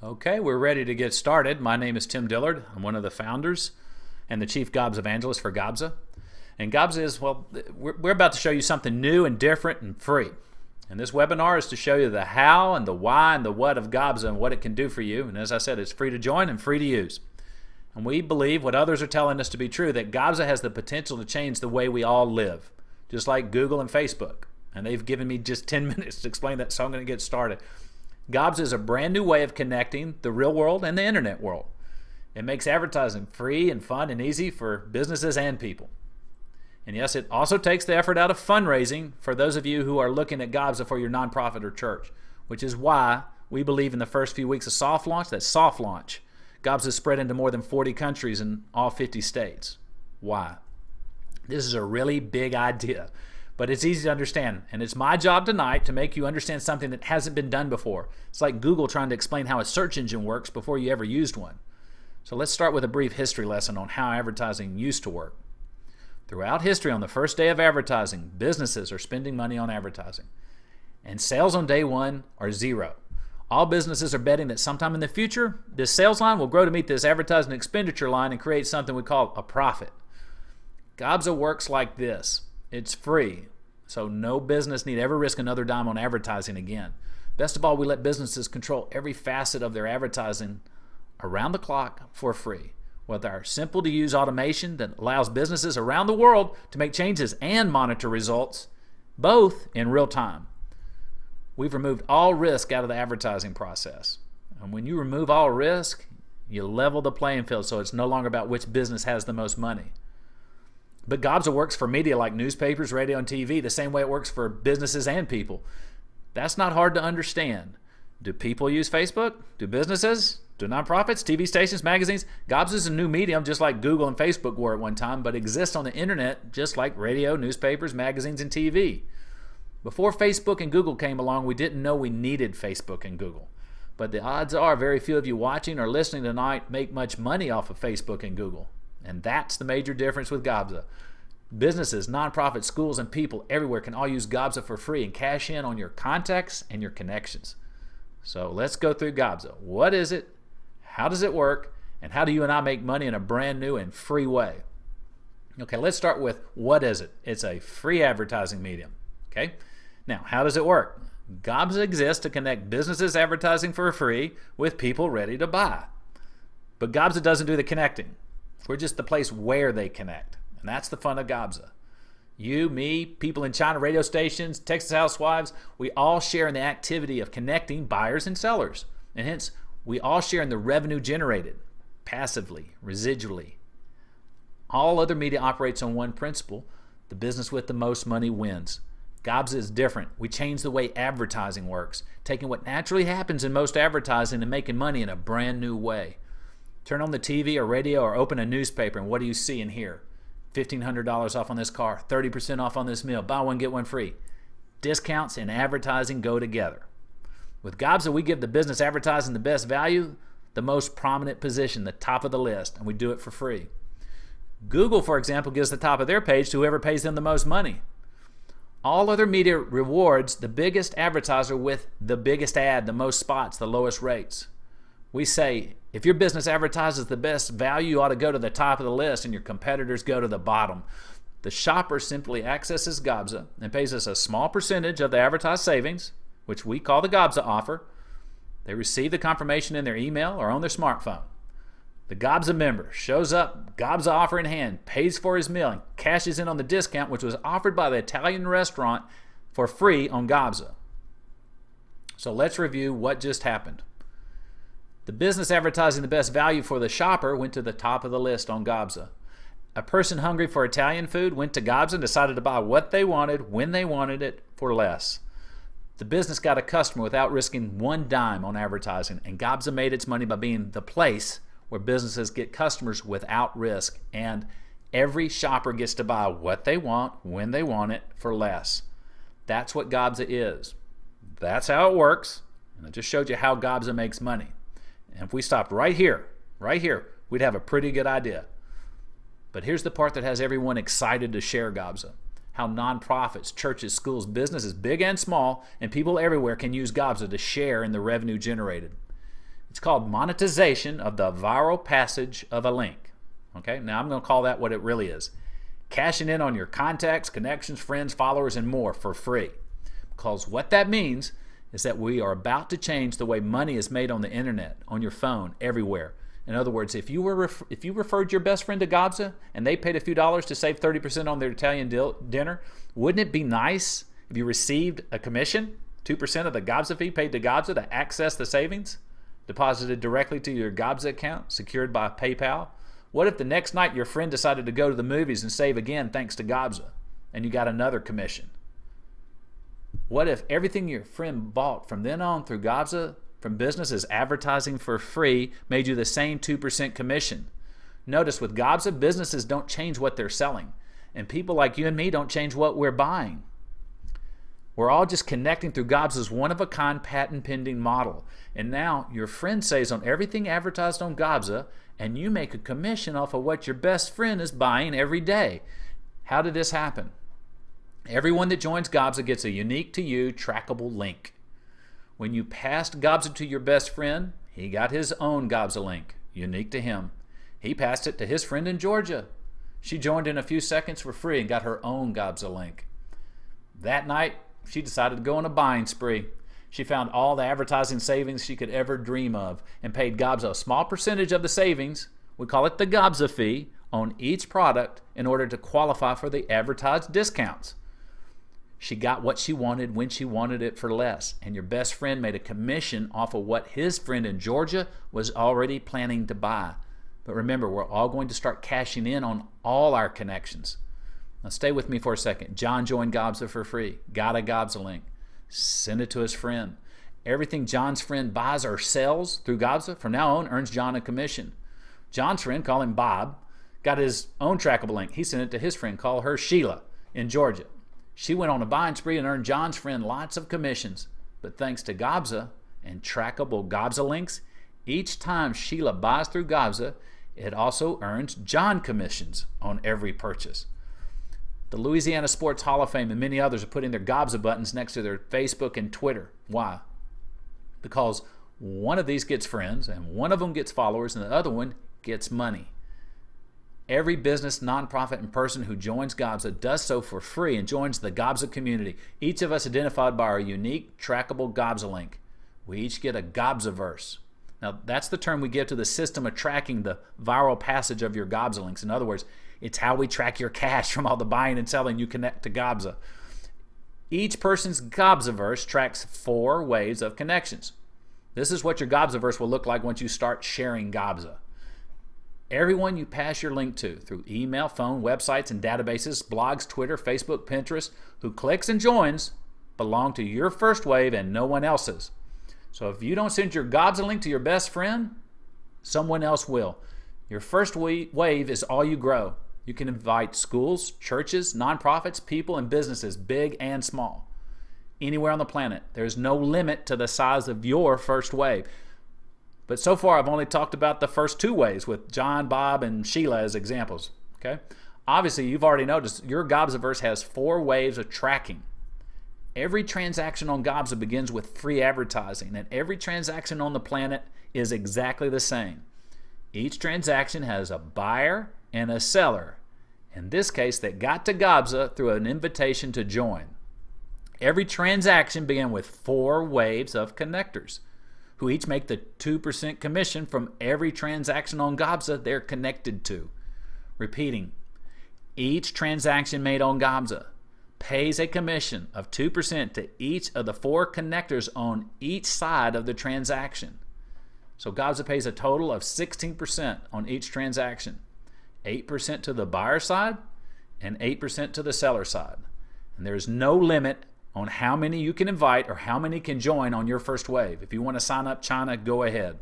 Okay, we're ready to get started. My name is Tim Dillard. I'm one of the founders and the chief Gobza evangelist for Gobza. And Gobza is, well, we're about to show you something new and different and free. And this webinar is to show you the how and the why and the what of Gobza and what it can do for you. And as I said, it's free to join and free to use. And we believe what others are telling us to be true, that Gobza has the potential to change the way we all live, just like Google and Facebook. And they've given me just 10 minutes to explain that, so I'm going to get started. Gobza is a brand new way of connecting the real world and the internet world. It makes advertising free and fun and easy for businesses and people. And yes, it also takes the effort out of fundraising for those of you who are looking at Gobza for your nonprofit or church, which is why we believe in the first few weeks of soft launch, that soft launch, Gobza is spread into more than 40 countries in all 50 states. Why? This is a really big idea, but it's easy to understand. And it's my job tonight to make you understand something that hasn't been done before. It's like Google trying to explain how a search engine works before you ever used one. So let's start with a brief history lesson on how advertising used to work. Throughout history, on the first day of advertising, businesses are spending money on advertising. And sales on day one are zero. All businesses are betting that sometime in the future, this sales line will grow to meet this advertising expenditure line and create something we call a profit. Gobza works like this. It's free, so no business need ever risk another dime on advertising again. Best of all, we let businesses control every facet of their advertising around the clock for free with our simple-to-use automation that allows businesses around the world to make changes and monitor results, both in real time. We've removed all risk out of the advertising process. And when you remove all risk, you level the playing field, so it's no longer about which business has the most money. But Gobza works for media like newspapers, radio, and TV the same way it works for businesses and people. That's not hard to understand. Do people use Facebook? Do businesses? Do nonprofits? TV stations? Magazines? Gobza is a new medium just like Google and Facebook were at one time, but exists on the internet just like radio, newspapers, magazines, and TV. Before Facebook and Google came along, we didn't know we needed Facebook and Google. But the odds are very few of you watching or listening tonight make much money off of Facebook and Google. And that's the major difference with Gobza. Businesses, nonprofits, schools, and people everywhere can all use Gobza for free and cash in on your contacts and your connections. So let's go through Gobza. What is it? How does it work? And how do you and I make money in a brand new and free way? Okay, let's start with what is it? It's a free advertising medium. Okay? Now, how does it work? Gobza exists to connect businesses advertising for free with people ready to buy. But Gobza doesn't do the connecting. We're just the place where they connect. And that's the fun of Gobza. You, me, people in China, radio stations, Texas housewives, we all share in the activity of connecting buyers and sellers. And hence, we all share in the revenue generated, passively, residually. All other media operates on one principle: the business with the most money wins. Gobza is different. We change the way advertising works, taking what naturally happens in most advertising and making money in a brand new way. Turn on the TV or radio or open a newspaper, and what do you see and hear? $1,500 off on this car, 30% off on this meal, buy one, get one free. Discounts and advertising go together. With Gobza, we give the business advertising the best value, the most prominent position, the top of the list, and we do it for free. Google, for example, gives the top of their page to whoever pays them the most money. All other media rewards the biggest advertiser with the biggest ad, the most spots, the lowest rates. We say, if your business advertises the best value, you ought to go to the top of the list and your competitors go to the bottom. The shopper simply accesses Gobza and pays us a small percentage of the advertised savings, which we call the Gobza offer. They receive the confirmation in their email or on their smartphone. The Gobza member shows up, Gobza offer in hand, pays for his meal, and cashes in on the discount which was offered by the Italian restaurant for free on Gobza. So let's review what just happened. The business advertising the best value for the shopper went to the top of the list on Gobza. A person hungry for Italian food went to Gobza and decided to buy what they wanted, when they wanted it, for less. The business got a customer without risking one dime on advertising, and Gobza made its money by being the place where businesses get customers without risk, and every shopper gets to buy what they want, when they want it, for less. That's what Gobza is. That's how it works, and I just showed you how Gobza makes money. And if we stopped right here, we'd have a pretty good idea. But here's the part that has everyone excited to share Gobza. How nonprofits, churches, schools, businesses, big and small, and people everywhere can use Gobza to share in the revenue generated. It's called monetization of the viral passage of a link. Okay, now I'm going to call that what it really is. Cashing in on your contacts, connections, friends, followers, and more for free. Because what that means is that we are about to change the way money is made on the internet, on your phone, everywhere. In other words, if you referred your best friend to Gobza and they paid a few dollars to save 30% on their Italian dinner, wouldn't it be nice if you received a commission, 2% of the Gobza fee paid to Gobza to access the savings, deposited directly to your Gobza account, secured by PayPal? What if the next night your friend decided to go to the movies and save again thanks to Gobza, and you got another commission? What if everything your friend bought from then on through Gobza from businesses advertising for free made you the same 2% commission? Notice with Gobza, businesses don't change what they're selling, and people like you and me don't change what we're buying. We're all just connecting through Gobza's one-of-a-kind patent-pending model. And now your friend saves on everything advertised on Gobza, and you make a commission off of what your best friend is buying every day. How did this happen? Everyone that joins Gobza gets a unique to you trackable link. When you passed Gobza to your best friend, he got his own Gobza link, unique to him. He passed it to his friend in Georgia. She joined in a few seconds for free and got her own Gobza link. That night, she decided to go on a buying spree. She found all the advertising savings she could ever dream of and paid Gobza a small percentage of the savings, we call it the Gobza fee, on each product in order to qualify for the advertised discounts. She got what she wanted when she wanted it for less, and your best friend made a commission off of what his friend in Georgia was already planning to buy. But remember, we're all going to start cashing in on all our connections. Now stay with me for a second. John joined Gobza for free, got a Gobza link, sent it to his friend. Everything John's friend buys or sells through Gobza from now on earns John a commission. John's friend, call him Bob, got his own trackable link. He sent it to his friend, call her Sheila in Georgia. She went on a buying spree and earned John's friend lots of commissions. But thanks to Gobza and trackable Gobza links, each time Sheila buys through Gobza, it also earns John commissions on every purchase. The Louisiana Sports Hall of Fame and many others are putting their Gobza buttons next to their Facebook and Twitter. Why? Because one of these gets friends and one of them gets followers and the other one gets money. Every business, nonprofit, and person who joins Gobza does so for free and joins the Gobza community, each of us identified by our unique trackable Gobza link. We each get a Gobzaverse. Now, that's the term we give to the system of tracking the viral passage of your Gobza links. In other words, it's how we track your cash from all the buying and selling you connect to Gobza. Each person's Gobzaverse tracks 4 waves of connections. This is what your Gobzaverse will look like once you start sharing Gobza. Everyone you pass your link to through email, phone, websites, and databases, blogs, Twitter, Facebook, Pinterest, who clicks and joins, belong to your first wave and no one else's. So if you don't send your Gobza link to your best friend, someone else will. Your first wave is all you grow. You can invite schools, churches, nonprofits, people, and businesses, big and small, anywhere on the planet. There's no limit to the size of your first wave. But so far, I've only talked about the first 2 waves with John, Bob, and Sheila as examples. Okay? Obviously, you've already noticed your Gobzaverse has 4 waves of tracking. Every transaction on Gobza begins with free advertising, and every transaction on the planet is exactly the same. Each transaction has a buyer and a seller, in this case, that got to Gobza through an invitation to join. Every transaction began with 4 waves of connectors, who each make the 2% commission from every transaction on Gobza they're connected to. Repeating, each transaction made on Gobza pays a commission of 2% to each of the 4 connectors on each side of the transaction. So Gobza pays a total of 16% on each transaction, 8% to the buyer side and 8% to the seller side. And there's no limit on how many you can invite or how many can join on your first wave. If you want to sign up China, go ahead.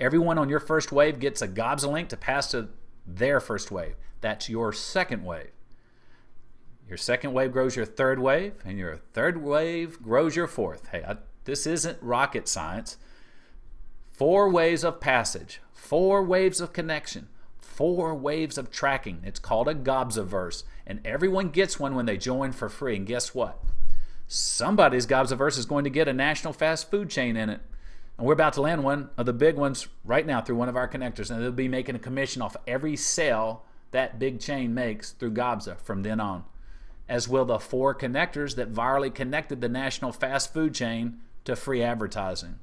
Everyone on your first wave gets a Gobza link to pass to their first wave. That's your second wave. Your second wave grows your third wave, and your third wave grows your fourth. Hey, this isn't rocket science. 4 waves of passage, 4 waves of connection, 4 waves of tracking. It's called a Gobzaverse, and everyone gets one when they join for free. And guess what? Somebody's Gobzaverse is going to get a national fast food chain in it. And we're about to land one of the big ones right now through one of our connectors, and they'll be making a commission off every sale that big chain makes through Gobza from then on, as will the 4 connectors that virally connected the national fast food chain to free advertising.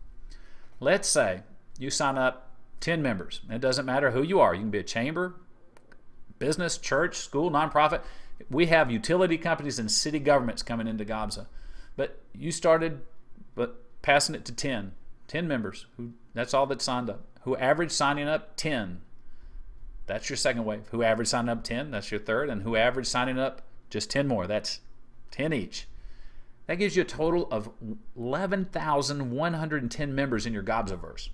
Let's say you sign up 10 members. It doesn't matter who you are. You can be a chamber, business, church, school, nonprofit. We have utility companies and city governments coming into Gobza. But you started passing it to 10 members. That's all that signed up. Who averaged signing up 10. That's your second wave. Who averaged signing up 10, that's your third. And who averaged signing up just 10 more, that's 10 each. That gives you a total of 11,110 members in your Gobzaverse.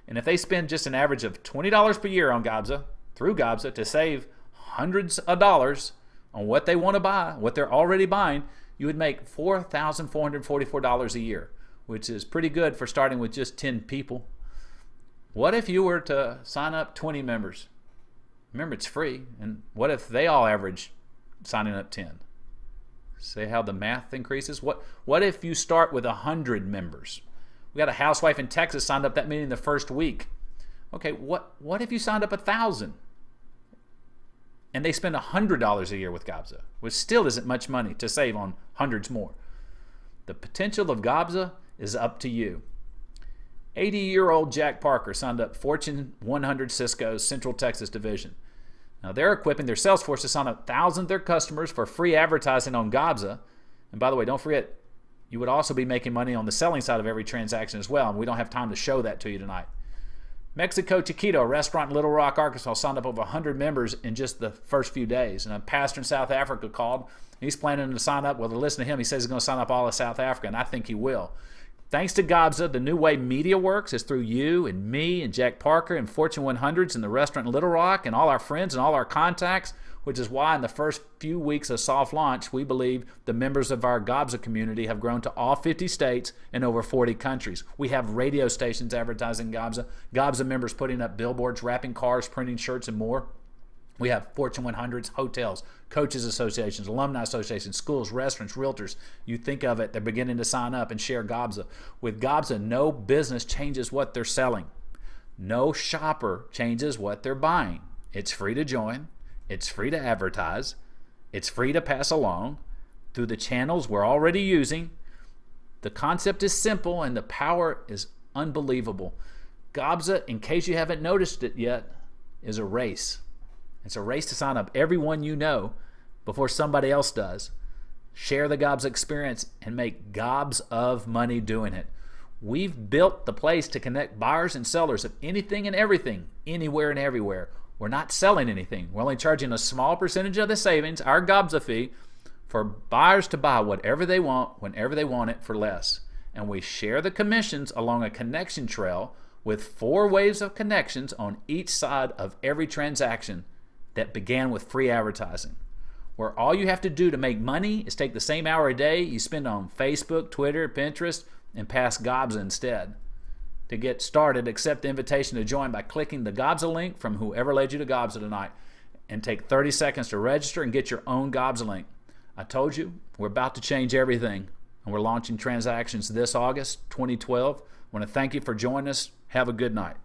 And if they spend just an average of $20 per year on Gobza, through Gobza, to save hundreds of dollars on what they want to buy, what they're already buying, you would make $4,444 a year, which is pretty good for starting with just 10 people. What if you were to sign up 20 members? Remember, it's free. And what if they all average signing up 10? See how the math increases? What if you start with 100 members? We got a housewife in Texas signed up that meeting the first week. Okay, what if you signed up 1,000? And they spend $100 a year with Gobza, which still isn't much money to save on hundreds more. The potential of Gobza is up to you. 80-year-old Jack Parker signed up Fortune 100 Cisco's Central Texas division. Now they're equipping their sales force to sign up thousands of their customers for free advertising on Gobza. And by the way, don't forget, you would also be making money on the selling side of every transaction as well, and we don't have time to show that to you tonight. Mexico Chiquito, a restaurant in Little Rock, Arkansas, signed up over 100 members in just the first few days. And a pastor in South Africa called. He's planning to sign up. Well, to listen to him, he says he's going to sign up all of South Africa, and I think he will. Thanks to Gobza, the new way media works is through you and me and Jack Parker and Fortune 100s and the restaurant in Little Rock and all our friends and all our contacts, which is why in the first few weeks of soft launch, we believe the members of our Gobza community have grown to all 50 states and over 40 countries. We have radio stations advertising Gobza, Gobza members putting up billboards, wrapping cars, printing shirts, and more. We have Fortune 100s, hotels, coaches associations, alumni associations, schools, restaurants, realtors. You think of it, they're beginning to sign up and share Gobza. With Gobza, no business changes what they're selling. No shopper changes what they're buying. It's free to join. It's free to advertise. It's free to pass along through the channels we're already using. The concept is simple and the power is unbelievable. Gobza, in case you haven't noticed it yet, is a race. It's a race to sign up everyone you know before somebody else does. Share the Gobza experience and make gobs of money doing it. We've built the place to connect buyers and sellers of anything and everything, anywhere and everywhere. We're not selling anything. We're only charging a small percentage of the savings, our Gobza fee, for buyers to buy whatever they want, whenever they want it, for less. And we share the commissions along a connection trail with 4 waves of connections on each side of every transaction that began with free advertising, where all you have to do to make money is take the same hour a day you spend on Facebook, Twitter, Pinterest, and pass Gobza instead. To get started, accept the invitation to join by clicking the Gobza link from whoever led you to Gobza tonight, and take 30 seconds to register and get your own Gobza link. I told you, we're about to change everything, and we're launching transactions this August 2012. I want to thank you for joining us. Have a good night.